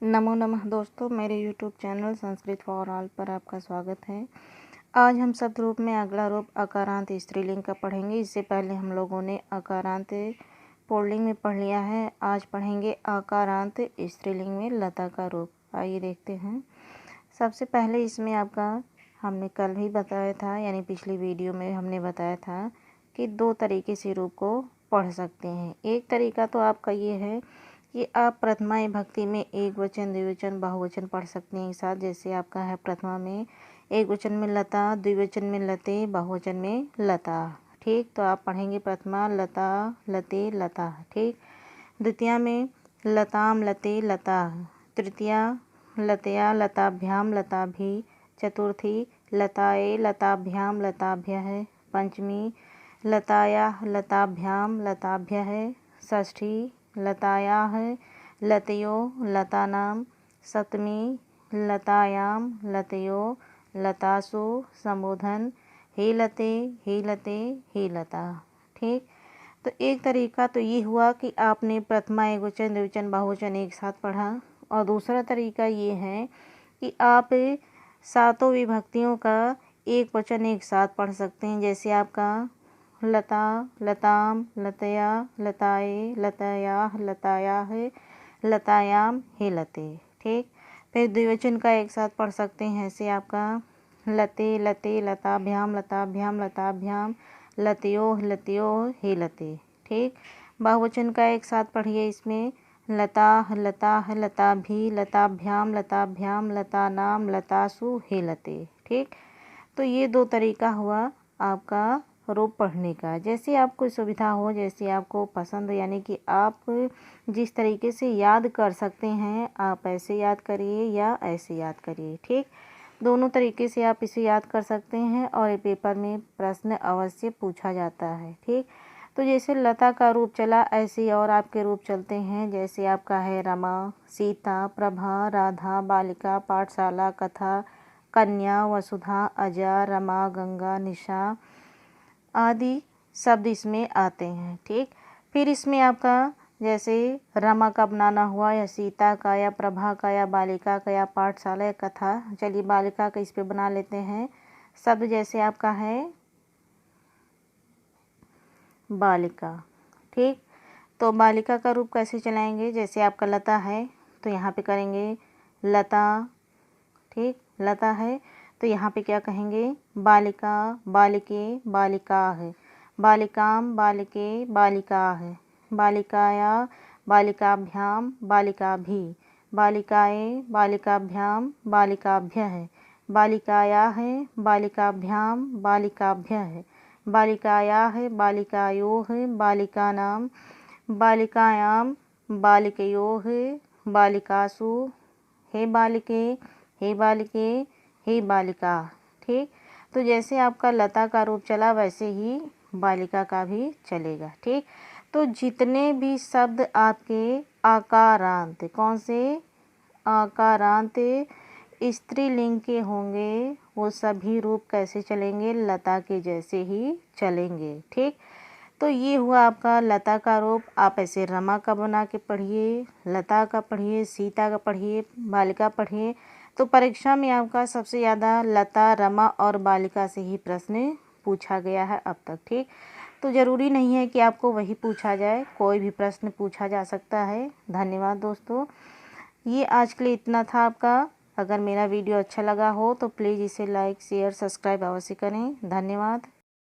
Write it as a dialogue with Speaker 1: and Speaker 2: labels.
Speaker 1: नमो नमः दोस्तों, मेरे YouTube channel Sanskrit for all पर आपका स्वागत है। आज हम शब्द रूप में अगला रूप अकारांत स्त्रीलिंग का पढ़ेंगे। इससे पहले हम लोगों ने अकारांत पुल्लिंग में पढ़ लिया है। आज पढ़ेंगे अकारांत स्त्रीलिंग में लता का रूप। आइए देखते हैं। सबसे पहले इसमें आपका हमने कल ही बताया था, यानी पिछली वीडियो में हमने बताया था कि दो तरीके से रूप को पढ़ सकते हैं। एक तरीका तो आपका ये है कि आप प्रथमा विभक्ति में एक वचन, द्विवचन, बहुवचन पढ़ सकते हैं एक साथ। जैसे आपका है प्रथमा में एक वचन में लता, द्विवचन में लते, बहुवचन में लता। ठीक, तो आप पढ़ेंगे प्रथमा लता, लते, लता। ठीक, द्वितीया में लताम, लते, लता। तृतीया लतया, लताभ्याम, लताभि। चतुर्थी लताए, लताभ्याम, लताभ्यः। पंचमी लताया, लताभ्याम, लताभ्यः। षष्ठी लतायाः, लतयो, लतानां। सप्तमी लतायां, लतयो, लतासु। संबोधन हे लते, हे लते, हे लता। ठीक, तो एक तरीका तो ये हुआ कि आपने प्रथमा एकवचन, द्विवचन, बहुवचन एक साथ पढ़ा। और दूसरा तरीका ये है कि आप सातों विभक्तियों का एक वचन एक साथ पढ़ सकते हैं। जैसे आपका लता, लताम, लतया, लताए, लतयाः, लतायाः, लतायाम, हे लते। ठीक, फिर द्विवचन का एक साथ पढ़ सकते हैं। ऐसे आपका लते, लते, लताभ्याम, लताभ्याम, लताभ्याम, लतयोः, लतयोः, हे लते। ठीक, बहुवचन का एक साथ पढ़िए। इसमें लताः, लताः, लताभि, लताभ्याम, लताभ्याम, लतानाम, लतासु, हे लते। ठीक, तो ये दो तरीका हुआ आपका रूप पढ़ने का। जैसे आपको सुविधा हो, जैसे आपको पसंद, यानी कि आप जिस तरीके से याद कर सकते हैं आप ऐसे याद करिए या ऐसे याद करिए। ठीक, दोनों तरीके से आप इसे याद कर सकते हैं और ये पेपर में प्रश्न अवश्य पूछा जाता है। ठीक, तो जैसे लता का रूप चला, ऐसे और आपके रूप चलते हैं। जैसे आपका है रमा, सीता, प्रभा, राधा, बालिका, पाठशाला, कथा, कन्या, वसुधा, अजा, रमा, गंगा, निशा आदि शब्द इसमें आते हैं। ठीक, फिर इसमें आपका जैसे रमा का बनाना हुआ, या सीता का, या प्रभा का, या बालिका का, या पाठशाला, या कथा। चलिए बालिका का इस पे बना लेते हैं शब्द। जैसे आपका है बालिका। ठीक, तो बालिका का रूप कैसे चलाएंगे? जैसे आपका लता है तो यहाँ पे करेंगे लता। ठीक, लता है तो यहाँ पे क्या कहेंगे? बालिका, बालिके, बालिकाः। बालिकाम, बालिके, बालिकाः। बालिकाया, बालिकाभ्याम, बालिकाभि। बालिकाए, बालिकाभ्याम, बालिकाभ्यः। बालिकायाः, बालिकाभ्याम, बालिकाभ्यः। बालिकायाः, बालिकायोः, बालिकानां। बालिकायां, बालिकयोः, बालिकासु। हे बालिके, हे बालिके, हे बालिका। ठीक, तो जैसे आपका लता का रूप चला वैसे ही बालिका का भी चलेगा। ठीक, तो जितने भी शब्द आपके आकारांत, कौन से? आकारांत स्त्रीलिंग के होंगे, वो सभी रूप कैसे चलेंगे? लता के जैसे ही चलेंगे। ठीक, तो ये हुआ आपका लता का रूप। आप ऐसे रमा का बना के पढ़िए, लता का पढ़िए, सीता का पढ़िए, बालिका पढ़िए। तो परीक्षा में आपका सबसे ज़्यादा लता, रमा और बालिका से ही प्रश्न पूछा गया है अब तक। ठीक, तो ज़रूरी नहीं है कि आपको वही पूछा जाए, कोई भी प्रश्न पूछा जा सकता है। धन्यवाद दोस्तों, ये आज के लिए इतना था आपका। अगर मेरा वीडियो अच्छा लगा हो तो प्लीज़ इसे लाइक, शेयर, सब्सक्राइब अवश्य करें। धन्यवाद।